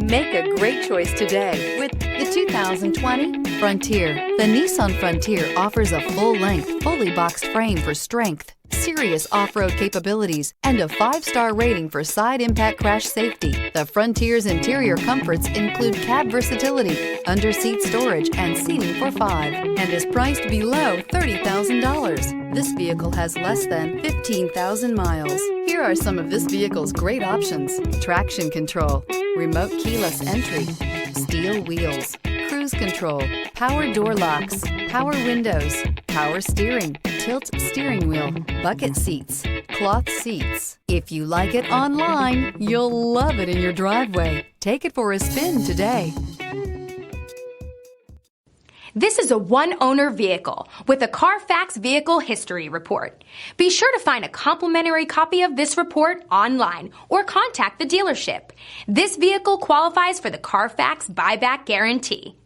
Make a great choice today with the 2020 Frontier. The Nissan Frontier offers a full-length, fully boxed frame for strength, serious off-road capabilities, and a 5-star rating for side impact crash safety. The Frontier's interior comforts include cab versatility, under-seat storage, and seating for 5, and is priced below $30,000. This vehicle has less than 15,000 miles. Here are some of this vehicle's great options: traction control, remote keyless entry, steel wheels, cruise control, power door locks, power windows, power steering, tilt steering wheel, bucket seats, cloth seats. If you like it online, you'll love it in your driveway. Take it for a spin today. This is a one-owner vehicle with a Carfax Vehicle History Report. Be sure to find a complimentary copy of this report online or contact the dealership. This vehicle qualifies for the Carfax Buyback Guarantee.